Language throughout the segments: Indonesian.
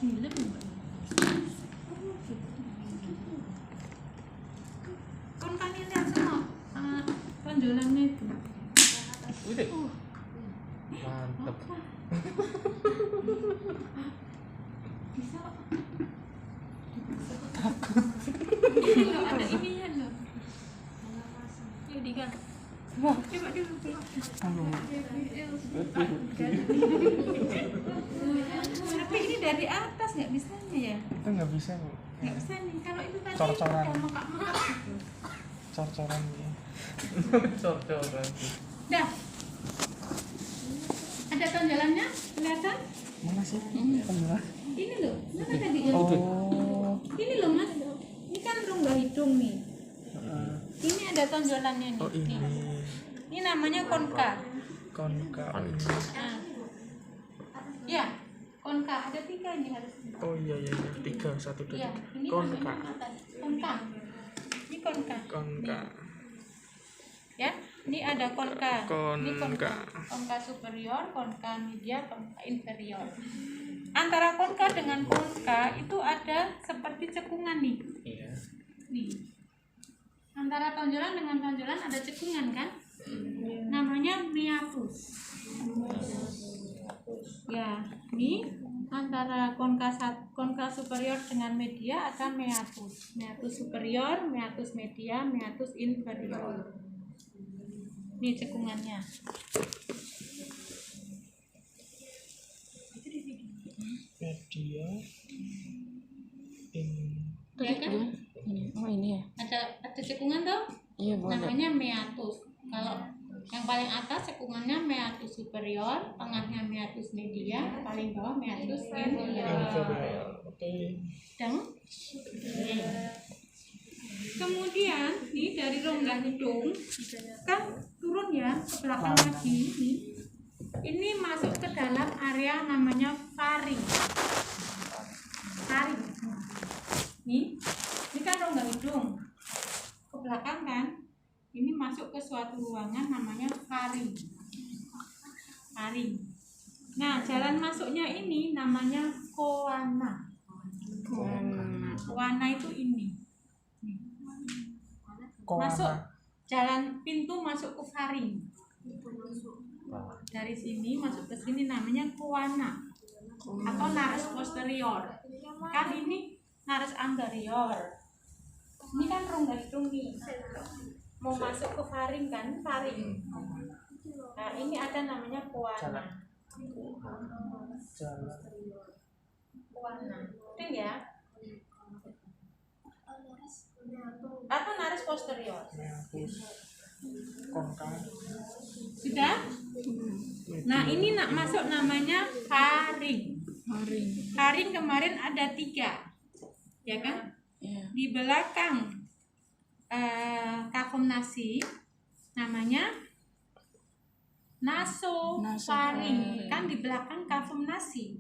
Film enggak? Kon kan lihat semua tonjolannya itu. Udah. Mantap. Bisa. Ini loh, ada ininya loh. Yuk Dika. Coba dulu. Tapi ini dari atas nggak bisanya ya? Itu nggak bisa bu. Nggak bisa nih. Kalau itu tadi Cor-coran. udah mekak-mekak gitu. Cor-coran ya. Cor-coran. Dah. Ada tonjolannya? Kelihatan? Mana sih? Tonjolan. Ini loh. Mana tadi? Oh. Ini loh Mas. Ini kan rongga hidung nih. Ini ada tonjolannya nih. Oh ini. Nih. Ini namanya konka. Konka. Nah. Ya, konka ada 3 ini harusnya. Oh iya iya iya. 3 1 2 Iya, ini 3. Konka. namanya atas. Konka. Ini konka. Konka. Ya, ini ada konka. Ini Konka. Konka superior, konka media, konka inferior. Antara konka dengan konka itu ada seperti cekungan nih. Iya. Nih. Antara tonjolan dengan tonjolan ada cekungan kan? Namanya meatus. Ya, ini antara konka superior dengan media ada meatus. Meatus superior, meatus media, meatus inferior. Ini cekungannya. Media. Ya kan? Oh ini ya. Ada cekungan tuh? Iya bu. Namanya meatus. Kalau yang paling atas cekungannya meatus superior, tengahnya meatus media, paling bawah meatus inferior. Oke. Dan kemudian nih dari rongga hidung kan turun ya ke belakang lagi nih. Ini masuk ke dalam area namanya faring. Faring. Ini kan rongga hidung. Ke belakang kan. Ini masuk ke suatu ruangan namanya faring. Faring. Nah, jalan masuknya ini namanya koana. Koana itu ini. Masuk jalan pintu masuk ke faring. Dari sini masuk ke sini namanya koana atau nares posterior. Kan ini nares anterior. Ini kan rongga hidung nih. Mau masuk ke faring kan, faring. Nah, ini ada namanya koana. Koana. Betul ya? Atau nares posterior. Konka. Sudah? Nah, ini nak masuk namanya faring. Faring kemarin ada 3. Ya kan? Iya. Di belakang kafum nasi namanya nasofaring. Kan di belakang kafum nasi.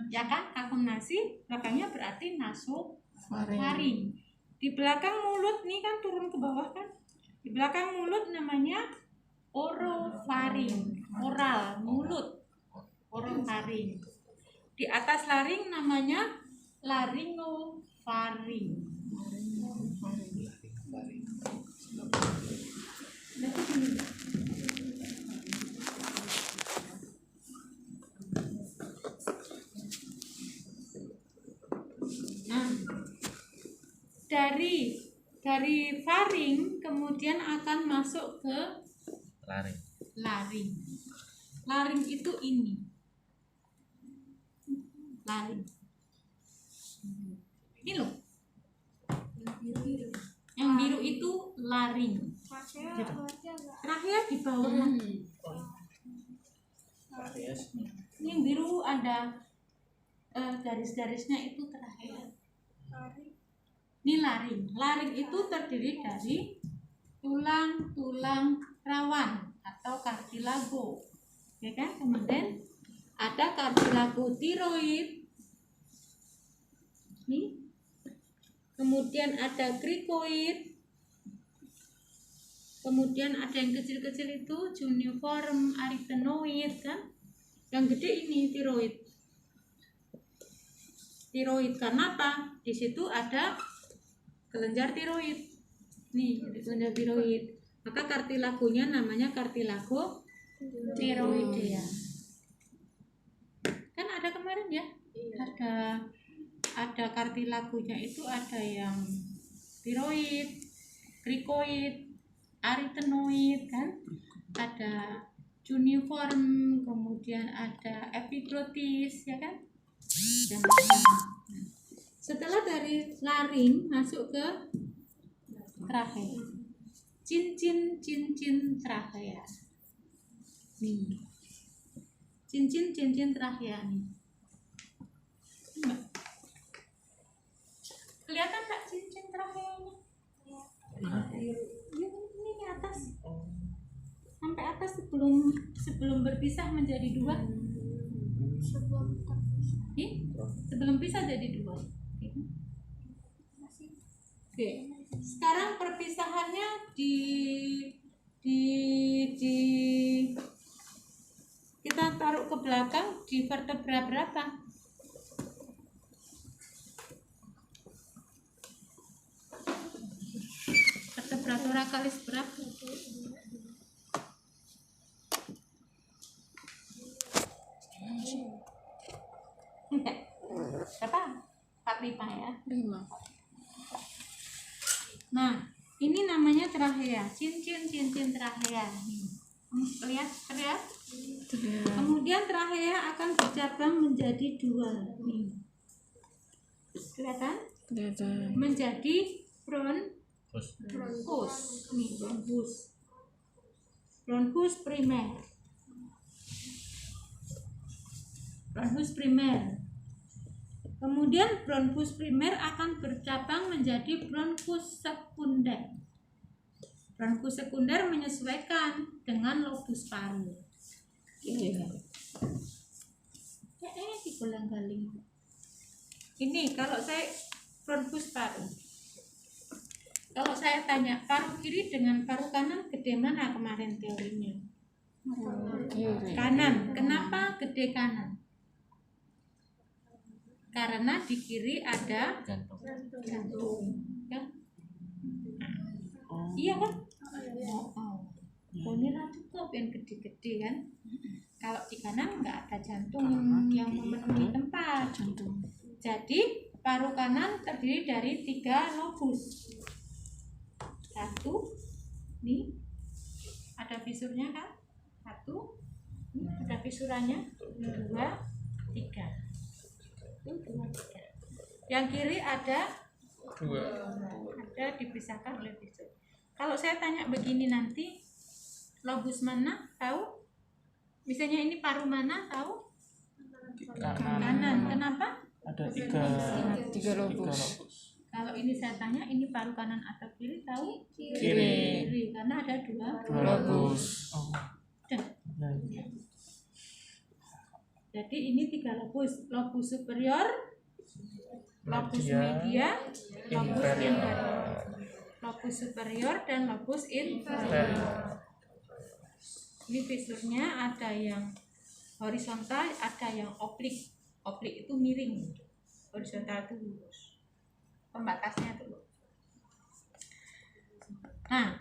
Ya kan? Kafum nasi belakangnya berarti nasofaring. Di belakang mulut nih kan turun ke bawah kan? Di belakang mulut namanya orofaring. Oral, mulut. Orofaring. Di atas laring namanya laringofaring. Nah, dari faring kemudian akan masuk ke laring. Laring itu ini. Laring. Ini loh. Yang biru itu laring. Trachea di bawah lagi. Ini yang biru ada garis-garisnya itu trachea. Ini laring. Laring itu terdiri dari tulang-tulang rawan atau kartilago. Ya kan? Kemudian ada kartilago tiroid. Nih. Kemudian ada krikoid. Kemudian ada yang kecil-kecil itu juniform arytenoid kan. Yang gede ini tiroid. tiroid. Karena apa? Di situ ada kelenjar tiroid. Nih, ada kelenjar tiroid. Maka kartilagonya namanya kartilago tiroidea. Kan ada kemarin ya? Ada kartilagonya itu ada yang tiroid, krikoid, arytenoid kan? Ada cuneiform, kemudian ada epiglotis, ya kan? Dan setelah dari laring masuk ke trachea, cincin trachea. Nih, cincin trachea nih. Kelihatan nggak cincin tracheanya? Ini atas. Sampai atas sebelum berpisah menjadi dua. Sebelum pisah jadi dua. Oke. Sekarang perpisahannya di kita taruh ke belakang di vertebra berapa? Vertebra thoracalis berapa? Berapa? 45 ya. 5. Nah, ini namanya trachea, cincin trachea. Lihat? Kemudian trachea akan bercabang menjadi dua. Nih. Kelihatan? Menjadi bronchus. Nih, bronchus primer. Kemudian bronchus primer akan bercabang menjadi bronchus sekunder. Bronchus sekunder menyesuaikan dengan lobus paru. Digolang-galing. Ini kalau saya bronchus paru. Kalau saya tanya paru kiri dengan paru kanan gede mana kemarin teorinya? Kanan. Kenapa gede kanan? Karena di kiri ada jantung. Ya? Iya kan? Ini ratu kok yang gede-gede kan? Kalau di kanan nggak ada jantung yang memenuhi tempat. Jadi paru kanan terdiri dari 3 lobus. 1, nih ada fisurnya kan? 1, ini ada fisurannya. 2, 3. Yang kiri ada 2. Ada dipisahkan oleh fisur. Kalau saya tanya begini nanti, lobus mana tahu? Misalnya ini paru mana tahu? Kanan. Kenapa? Ada 3 lobus. Kalau ini saya tanya ini paru kanan atau kiri tahu? Kiri. Karena ada 2 lobus. Jadi ini 3 lobus. Lobus superior, lobus media, lobus inferior. Lobus superior dan lobus inferior. Ini fisurnya ada yang horizontal, ada yang oblik. Oblik itu miring, horizontal itu lurus. Pembatasnya itu. Nah,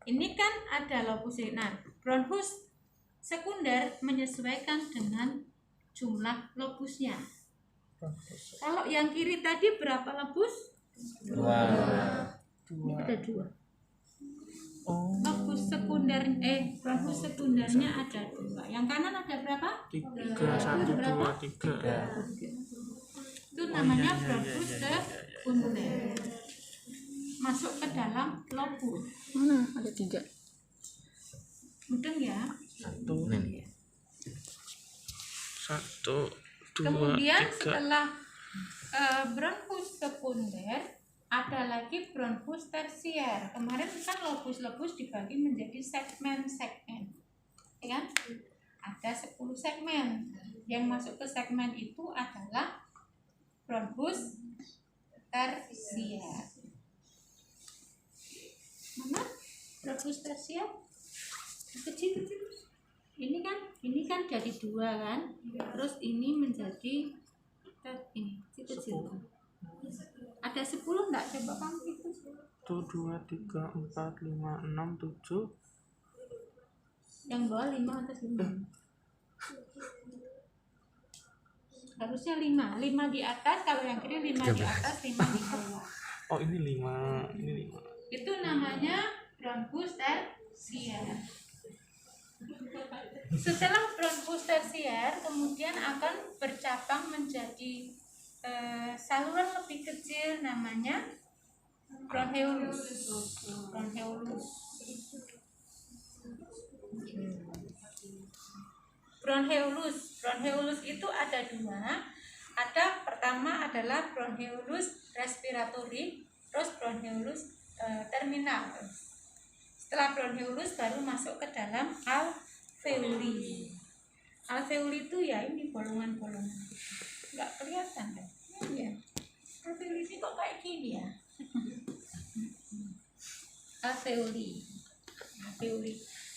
ini kan ada lobus. Nah, bronchus sekunder menyesuaikan dengan jumlah lobusnya. Kalau yang kiri tadi berapa lobus? 2. Ini ada 2. Lobus sekunder, bronchus sekundernya ada 2. Yang kanan ada berapa? 3, 1, 2, 3. Itu namanya bronchus sekunder. Masuk ke dalam lobus. Mana? Ada 3. Mudeng ya. 1, 2, Kemudian 3. setelah bronchus sekunder ada lagi bronchus tersier. Kemarin kan lobus-lobus dibagi menjadi segmen-segmen, ya kan? Ada 10 segmen. Yang masuk ke segmen itu adalah bronchus tersier. Mana bronchus tersier? Kecil. Ini kan jadi 2 kan, terus ini menjadi Ini si kecil. Ada 10 enggak? Coba kamu hitung. 1, 2, 3, 4, 5, 6, 7. Yang bawah 5 atas 5. Harusnya 5 di atas, kalau yang kiri 5 di atas, 5 di bawah. Oh ini 5. Ini 5. Itu namanya bronchus tersier. Setelah bronchus tersier kemudian akan bercabang menjadi saluran lebih kecil, namanya broncheolus. Broncheolus itu ada 2. Ada pertama adalah broncheolus respiratory, terus broncheolus terminal. Setelah broncheolus baru masuk ke dalam alveoli. Alveoli itu ya ini bolongan-bolongan. Enggak kelihatan kan? Iya. Alveoli ini kok kayak gini ya? Alveoli.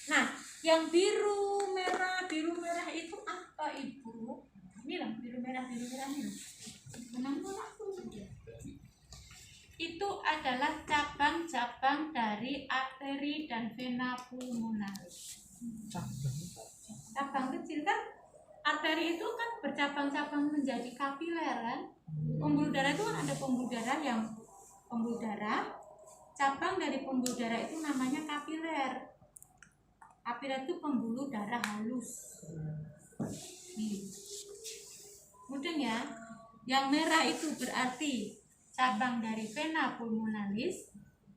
Nah, yang biru merah itu apa Ibu? Ini loh, biru merah ini. Itu adalah cabang-cabang dari arteri dan vena pulmonalis. Cabang kecil kan? Arteri itu kan bercabang-cabang menjadi kapiler kan? Pembuluh darah itu kan ada pembuluh darah. Cabang dari pembuluh darah itu namanya kapiler. Kapiler itu pembuluh darah halus. Mudeng ya. Yang merah itu berarti cabang dari vena pulmonalis,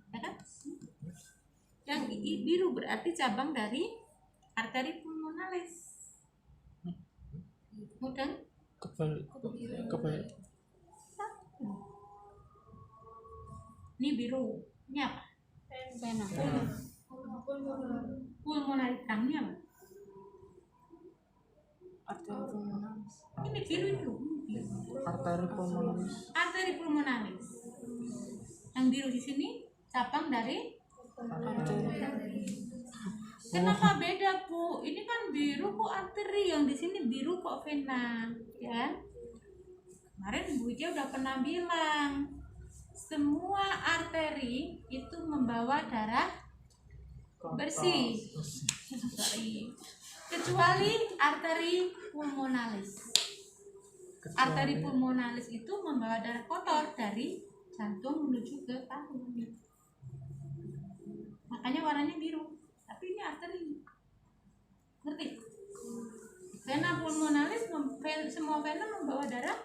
ya kan? Yang biru berarti cabang dari arteri pulmonalis. Mudeng? Kebalik. Ini biru. Ini apa? Vena. Pulmonalis tangnya apa? Arteri pulmonalis. Ini biru itu. Arteri pulmonalis. Arteri pulmonalis. Yang biru di sini cabang dari Arteri. Kenapa beda Bu? Ini kan biru kok arteri, yang di sini biru kok vena, ya? Kemarin Bu Ija udah pernah bilang, semua arteri itu membawa darah bersih, kecuali arteri pulmonalis. Arteri pulmonalis itu membawa darah kotor dari jantung menuju ke paru. Makanya warnanya biru. Tapi ini arteri. Ngerti? Vena pulmonalis, semua vena membawa darah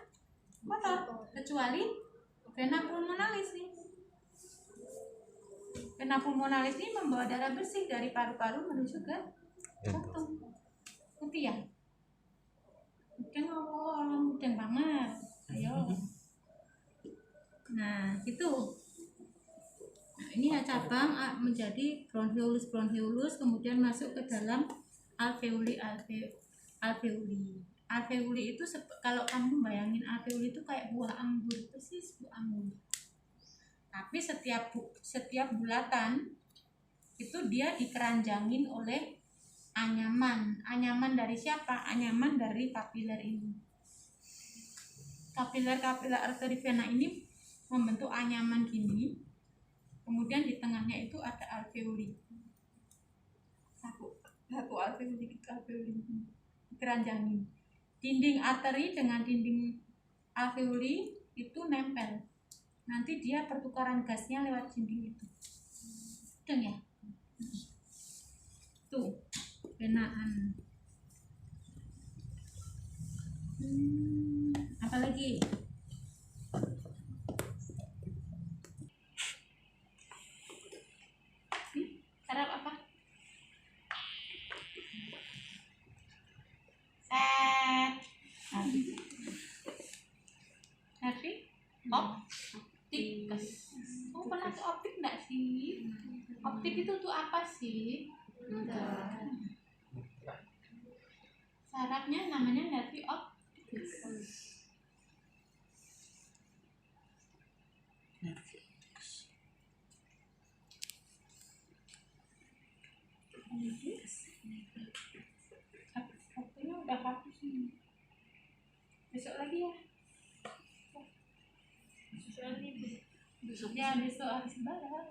kotor, kecuali vena pulmonalis nih. Vena pulmonalis ini membawa darah bersih dari paru-paru menuju ke jantung. Ngerti ya? Mungkin banget. Ayo. Nah, itu. Nah, ini ya cabang menjadi broncheolus, kemudian masuk ke dalam alveoli. Alveoli itu kalau kamu bayangin alveoli itu kayak buah anggur, persis buah anggur. Tapi setiap bulatan itu dia dikeranjangin oleh anyaman. Anyaman dari siapa? Anyaman dari kapiler ini. Kapiler arteri vena ini membentuk anyaman gini. Kemudian di tengahnya itu ada alveoli. Satu alveoli dikeranjangin. Dinding arteri dengan dinding alveoli itu nempel. Nanti dia pertukaran gasnya lewat dinding itu. Udah ya? Tuh, venaan. Apa lagi? Sarap apa? Ngerti? Optik. Oh, pernah ke optik enggak sih? Optik itu tuh apa sih? Sarapnya namanya nervi optik. Waktunya udah habis nih. Besok lagi ya. Ya besok harus lebaran.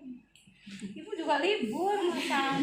Ibu juga libur sama.